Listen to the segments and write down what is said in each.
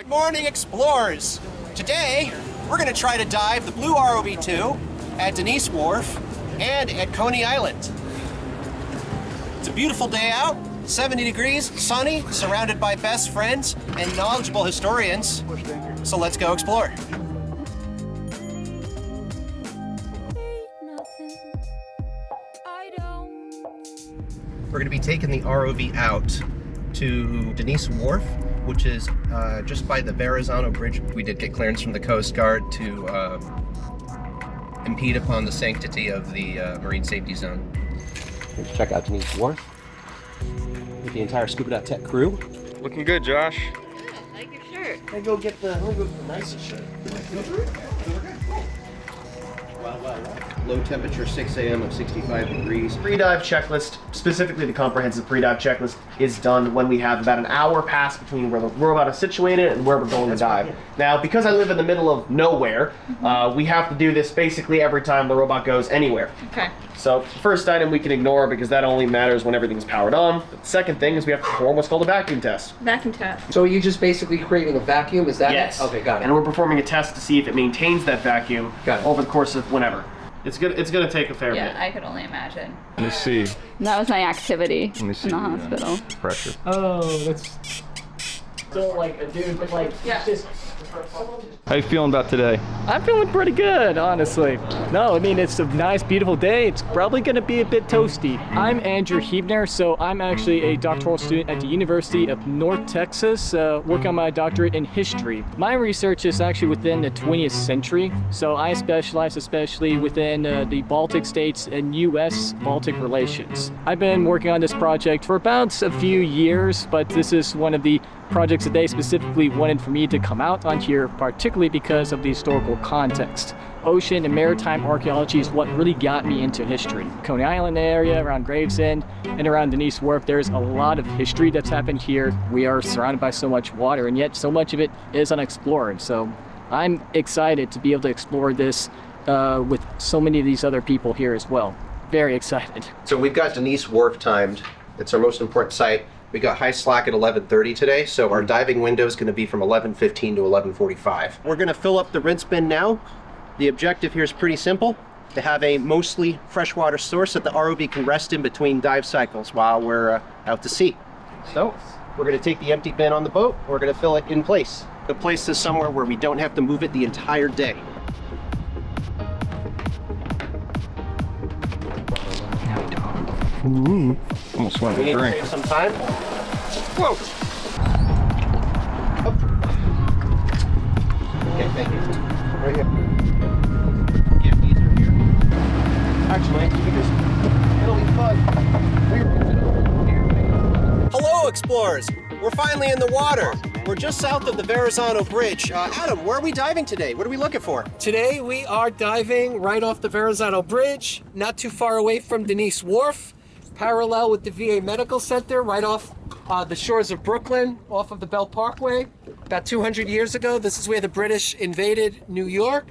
Good morning, explorers. Today, we're going to try to dive the Blue ROV2 at Denyse Wharf and at Coney Island. It's a beautiful day out, 70 degrees, sunny, surrounded by best friends and knowledgeable historians. So let's go explore. We're going to be taking the ROV out to Denyse Wharf, which is just by the Verrazano bridge. We did get clearance from the Coast Guard to impede upon the sanctity of the marine safety zone. Let's check out Denyse Wharf with the entire Scuba.Tech crew. Looking good, Josh. Good, I like your shirt. Let me go get the nicest shirt. Low temperature 6 a.m. of 65 degrees. Pre-dive checklist, specifically the comprehensive pre-dive checklist, is done when we have about an hour pass between where the robot is situated and where we're going to dive. Now, because I live in the middle of nowhere, we have to do this basically every time the robot goes anywhere. Okay. So, first item we can ignore because that only matters when everything's powered on. But the second thing is we have to perform what's called a vacuum test. Vacuum test. So are you just basically creating a vacuum? Is that Yes. it? Okay, got it. And we're performing a test to see if it maintains that vacuum Got it. over the course of whenever. It's gonna take a fair bit. Yeah, I could only imagine. Let me see. That was my activity Let me see. in the hospital. Pressure. Oh, that's still like a dude, but like Yeah. just. How you feeling about today? I'm feeling pretty good, honestly. No, I mean, it's a nice, beautiful day. It's probably going to be a bit toasty. I'm Andrew Huebner, so I'm actually a doctoral student at the University of North Texas, working on my doctorate in history. My research is actually within the 20th century, so I specialize especially within the Baltic states and U.S.-Baltic relations. I've been working on this project for about a few years, but this is one of the projects that they specifically wanted for me to come out on here, particularly because of the historical context. Ocean and maritime archaeology is what really got me into history. Coney Island area, around Gravesend, and around Denyse Wharf, there's a lot of history that's happened here. We are surrounded by so much water, and yet so much of it is unexplored. So I'm excited to be able to explore this with so many of these other people here as well. Very excited. So we've got Denyse Wharf timed. It's our most important site. We got high slack at 11:30 today, so our diving window is going to be from 11:15 to 11:45. We're going to fill up the rinse bin now. The objective here is pretty simple: to have a mostly freshwater source that the ROV can rest in between dive cycles while we're out to sea. So we're going to take the empty bin on the boat. We're going to fill it in place. To place this somewhere where we don't have to move it the entire day. Almost went We to need to drink. save some time. Whoa! Up. Okay, thank you. Right here. Gift easer here. Actually, you can just, it'll be fun. Hello, explorers. We're finally in the water. We're just south of the Verrazano Bridge. Adam, where are we diving today? What are we looking for? Today we are diving right off the Verrazano Bridge, not too far away from Denyse Wharf, parallel with the VA Medical Center, right off the shores of Brooklyn, off of the Bell Parkway. About 200 years ago, this is where the British invaded New York.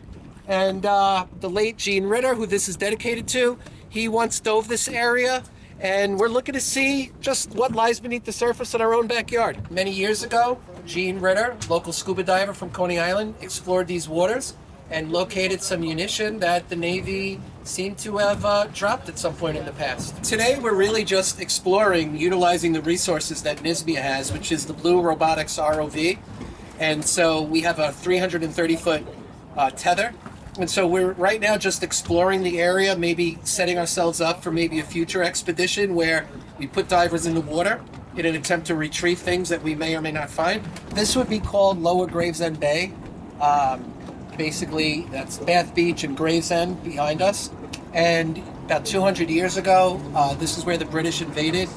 And the late Gene Ritter, who this is dedicated to, he once dove this area. And we're looking to see just what lies beneath the surface in our own backyard. Many years ago, Gene Ritter, local scuba diver from Coney Island, explored these waters and located some munition that the Navy seemed to have dropped at some point in the past. Today, we're really just exploring, utilizing the resources that NYSMEA has, which is the Blue Robotics ROV. And so we have a 330-foot tether. And so we're right now just exploring the area, maybe setting ourselves up for maybe a future expedition where we put divers in the water in an attempt to retrieve things that we may or may not find. This would be called Lower Gravesend Bay. Basically, that's Bath Beach and Gravesend behind us. And about 200 years ago, this is where the British invaded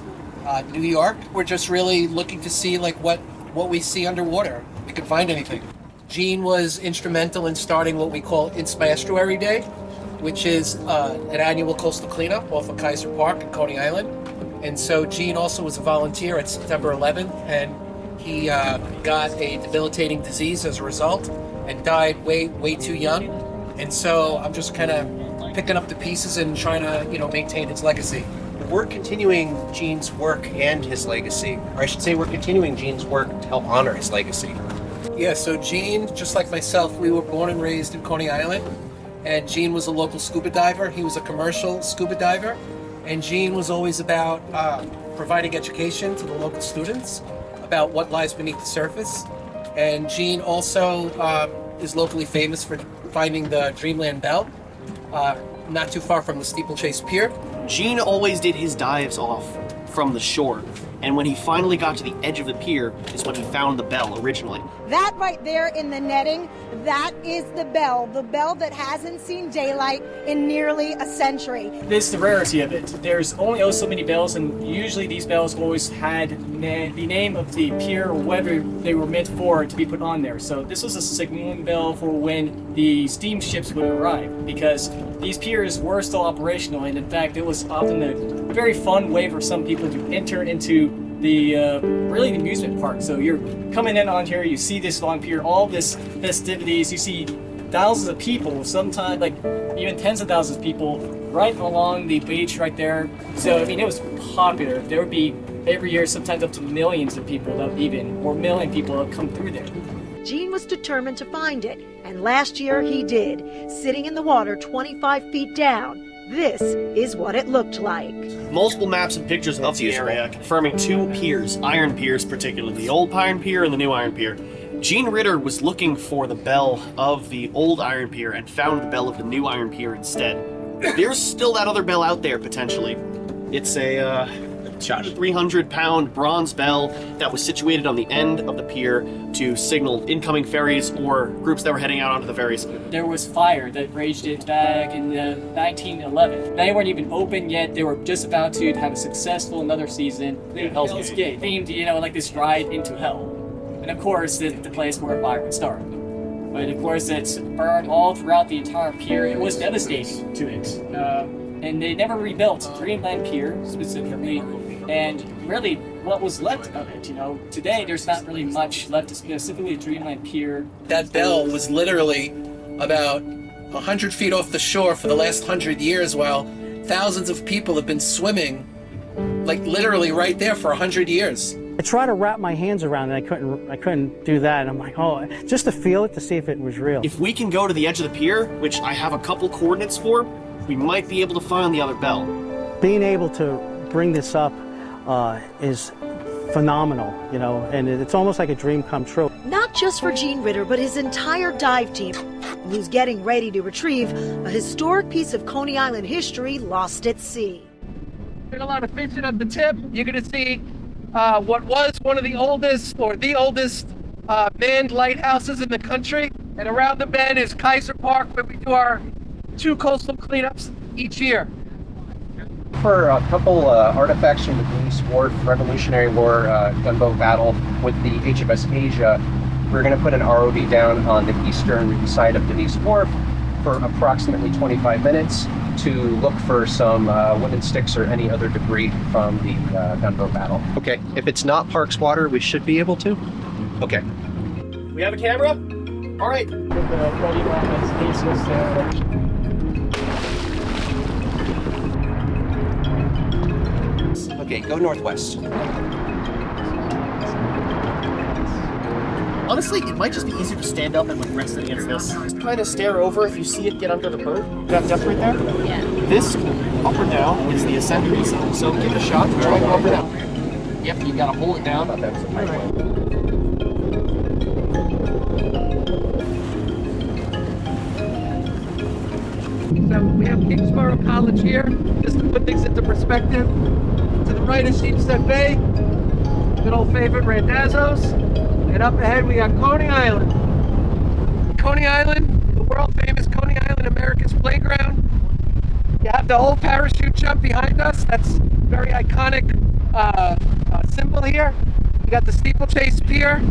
New York. We're just really looking to see like what we see underwater. If we could find anything. Gene was instrumental in starting what we call NYSMEA Estuary Day, which is an annual coastal cleanup off of Kaiser Park in Coney Island. And so Gene also was a volunteer at September 11th, and he got a debilitating disease as a result and died way too young. And so I'm just kind of picking up the pieces and trying to, maintain his legacy. We're continuing Gene's work and his legacy, or I should say we're continuing Gene's work to help honor his legacy. Yeah, so Gene, just like myself, we were born and raised in Coney Island. And Gene was a local scuba diver. He was a commercial scuba diver. And Gene was always about providing education to the local students about what lies beneath the surface. And Gene also is locally famous for finding the Dreamland Bell, not too far from the Steeplechase Pier. Gene always did his dives off from the shore, and when he finally got to the edge of the pier is when he found the bell originally. That right there in the netting, that is the bell that hasn't seen daylight in nearly a century. This is the rarity of it. There's only so many bells, and usually these bells always had the name of the pier or whether they were meant for to be put on there. So this was a signaling bell for when the steamships would arrive, because these piers were still operational, and in fact it was often a very fun way for some people to enter into the really the amusement park. So you're coming in on here, you see this long pier, all this festivities, you see thousands of people, sometimes like even tens of thousands of people right along the beach right there. So I mean, it was popular. There would be every year sometimes up to millions of people that even, or million people that come through there. Gene was determined to find it, and last year he did, sitting in the water 25 feet down. This is what it looked like. Multiple maps and pictures of the area confirming two piers, iron piers particularly, the Old Iron Pier and the New Iron Pier. Gene Ritter was looking for the bell of the Old Iron Pier and found the bell of the New Iron Pier instead. There's still that other bell out there potentially. It's a 300-pound bronze bell that was situated on the end of the pier to signal incoming ferries or groups that were heading out onto the ferries. There was fire that raged it back in 1911. They weren't even open yet. They were just about to have a successful another season. Hell's Gate, themed, like this ride into hell. And of course, the place where fire would start. But of course, it's burned all throughout the entire pier. It was devastating to it. And they never rebuilt Dreamland Pier specifically. And really, what was left of it, today there's not really much left, specifically Dreamland Pier. That bell was literally about 100 feet off the shore for the last 100 years, while thousands of people have been swimming, like literally right there for 100 years. I tried to wrap my hands around it, I couldn't do that. And I'm like, just to feel it, to see if it was real. If we can go to the edge of the pier, which I have a couple coordinates for, we might be able to find the other bell. Being able to bring this up is phenomenal, and it's almost like a dream come true. Not just for Gene Ritter, but his entire dive team, who's getting ready to retrieve a historic piece of Coney Island history lost at sea. There's a lot of fishing at the tip. You're going to see what was one of the oldest, or the oldest, manned lighthouses in the country. And around the bend is Kaiser Park, where we do our 2 coastal cleanups each year. For a couple artifacts from the Denyse Wharf Revolutionary War gunboat battle with the HMS Asia, we're going to put an ROV down on the eastern side of Denyse Wharf for approximately 25 minutes to look for some wooden sticks or any other debris from the gunboat battle. Okay, if it's not Parks water, we should be able to. Okay. We have a camera? All right. Okay, go northwest. Honestly, it might just be easier to stand up and rest against this. Just kind of stare over if you see it get under the boat. That depth right there? Yeah. This up or down is the ascent piece. So give it a shot. Try and go up or down. Yep, you gotta hold it down. So we have Kingsborough College here, just to put things into perspective. To the right is Sheepshead Bay, good old favorite Randazzo's, and up ahead we got Coney Island. Coney Island, the world famous Coney Island, America's playground. You have the old parachute jump behind us, that's very iconic symbol here. You got the Steeplechase Pier.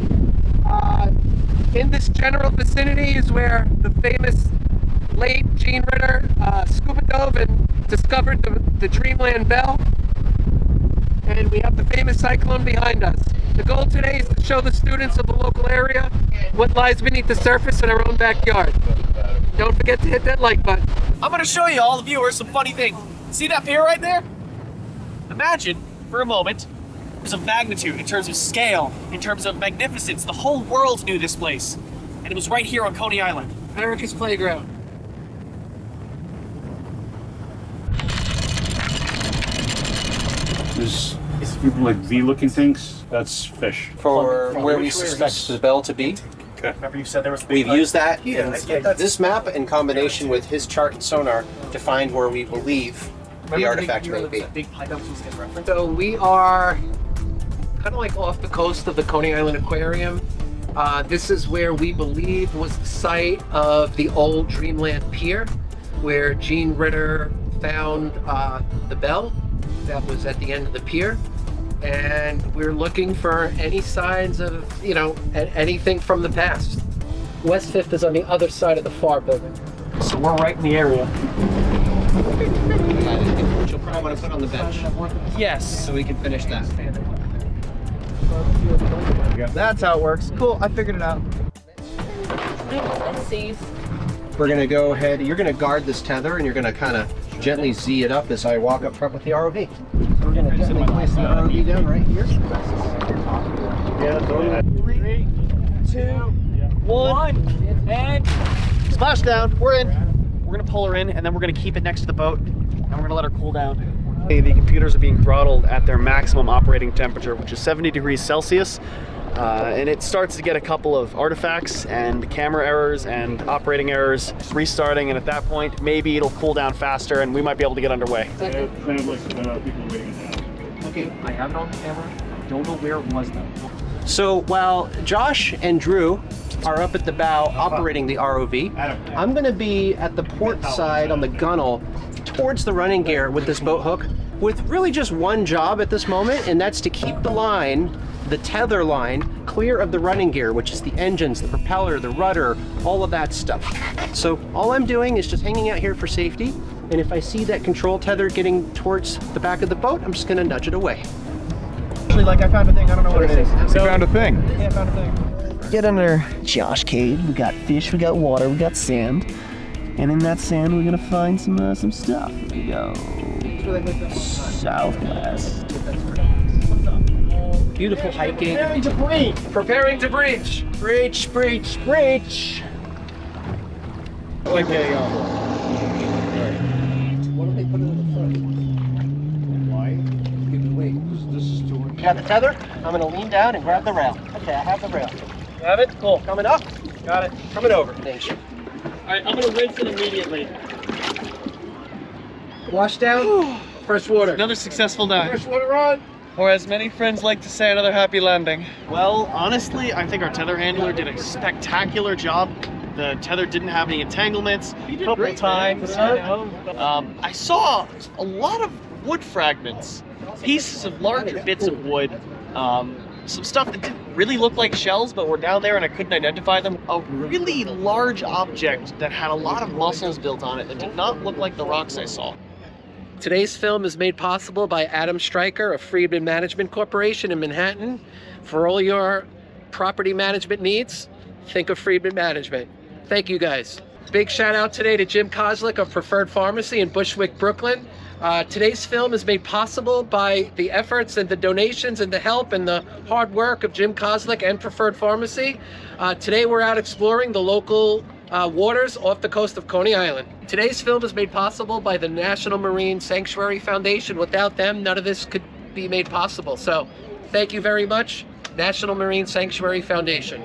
In this general vicinity is where the famous late Gene Ritter scuba dove and discovered the Dreamland Bell. And we have the famous cyclone behind us. The goal today is to show the students of the local area what lies beneath the surface in our own backyard. Don't forget to hit that like button. I'm gonna show you, all the viewers, some funny thing. See that pier right there? Imagine, for a moment, terms of magnitude, in terms of scale, in terms of magnificence. The whole world knew this place. And it was right here on Coney Island. America's playground. There's like V-looking things. That's fish. For where we suspect the bell to be. Okay. Remember you said there was. We've used that Yeah, in this map in combination with his chart and sonar to find where we believe the artifact may be. So we are kind of like off the coast of the Coney Island Aquarium. This is where we believe was the site of the old Dreamland Pier, where Gene Ritter found the bell that was at the end of the pier. And we're looking for any signs of, you know, anything from the past. West 5th is on the other side of the FAR building. So we're right in the area. Which you'll probably want to put on the bench. Yes. So we can finish that. That's how it works. Cool, I figured it out. Let's see. We're going to go ahead, you're going to guard this tether and you're going to kind of gently Z it up as I walk up front with the ROV. So we're going to gently place the ROV down right here. Yeah, 3, 2, 1, and splash down. We're in. We're gonna pull her in, and then we're gonna keep it next to the boat, and we're gonna let her cool down. The computers are being throttled at their maximum operating temperature, which is 70 degrees Celsius. And it starts to get a couple of artifacts and camera errors and operating errors, restarting, and at that point, maybe it'll cool down faster and we might be able to get underway. Sounds like people waiting now. Okay, I have it on camera. I don't know where it was though. So while Josh and Drew are up at the bow operating the ROV, I'm going to be at the port side on the gunnel towards the running gear with this boat hook with really just one job at this moment, and that's to keep the line, the tether line, clear of the running gear, which is the engines, the propeller, the rudder, all of that stuff. So all I'm doing is just hanging out here for safety, and if I see that control tether getting towards the back of the boat, I'm just going to nudge it away. Actually, like I found a thing, I don't know what it is. You found a thing. Yeah, I found a thing. Get under Josh Cave. We got fish, we got water, we got sand. And in that sand, we're gonna find some stuff. Here we go. Southwest. Beautiful hiking. Preparing to breach. Preparing to breach. Breach, breach, breach. Like a, Why don't they put it in the front? Why? Give it away. This is too much. Got the tether? I'm gonna lean down and grab the rail. Okay, I have the rail. You have it? Cool. Coming up. Got it. Coming over. Thanks. Alright, I'm gonna rinse it immediately. Wash down. Fresh water. Another successful dive. Fresh water on. Or as many friends like to say, another happy landing. Well, honestly, I think our tether handler did a spectacular job. The tether didn't have any entanglements. A couple times, you know. I saw a lot of wood fragments, pieces of larger bits of wood, some stuff that didn't really look like shells, but were down there and I couldn't identify them. A really large object that had a lot of muscles built on it that did not look like the rocks I saw. Today's film is made possible by Adam Stryker of Friedman Management Corporation in Manhattan. For all your property management needs, think of Friedman Management. Thank you guys. Big shout out today to Jim Kozlik of Preferred Pharmacy in Bushwick, Brooklyn. Today's film is made possible by the efforts and the donations and the help and the hard work of Jim Kozlik and Preferred Pharmacy. Today we're out exploring the local waters off the coast of Coney Island. Today's film is made possible by the National Marine Sanctuary Foundation. Without them, none of this could be made possible. So thank you very much, National Marine Sanctuary Foundation.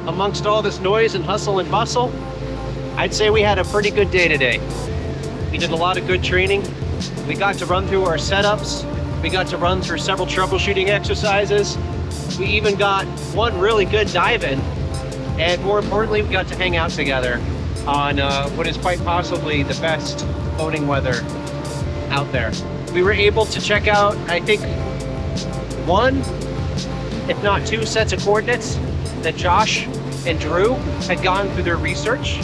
Amongst all this noise and hustle and bustle, I'd say we had a pretty good day today. We did a lot of good training. We got to run through our setups. We got to run through several troubleshooting exercises. We even got one really good dive in. And more importantly, we got to hang out together on what is quite possibly the best boating weather out there. We were able to check out, I think, one, if not two sets of coordinates that Josh and Drew had gone through their research.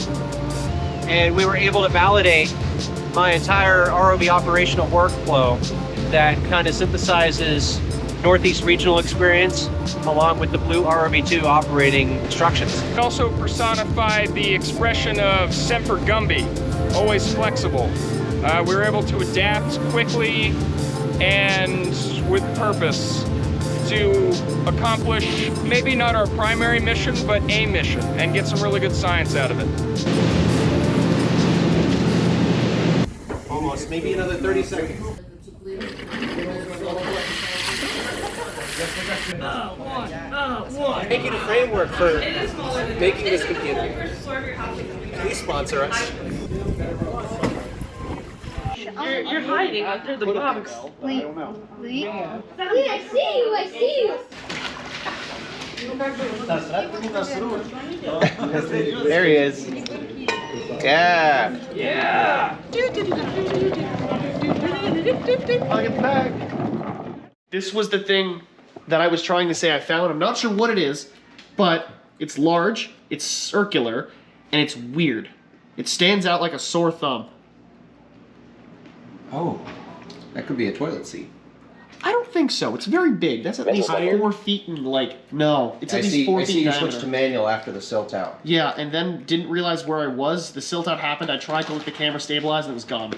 And we were able to validate my entire ROV operational workflow that kind of synthesizes Northeast regional experience along with the Blue ROV2 operating instructions. It also personified the expression of Semper Gumby. always flexible. We were able to adapt quickly and with purpose to accomplish maybe not our primary mission, but a mission, and get some really good science out of it. Almost, maybe another 30 seconds. Making a framework for making this computer. Please sponsor us. You're hiding under the box. Wait, I see you, I see you. There he is. Yeah. Yeah! I'll get back. This was the thing that I was trying to say I found. I'm not sure what it is, but it's large, it's circular, and it's weird. It stands out like a sore thumb. Oh, that could be a toilet seat. I don't think so. It's very big. That's at least 4 feet and no, it's at least 4 feet in you diameter. switched to manual after the silt out. Yeah, and then didn't realize where I was. The silt out happened. I tried to let the camera stabilize and it was gone.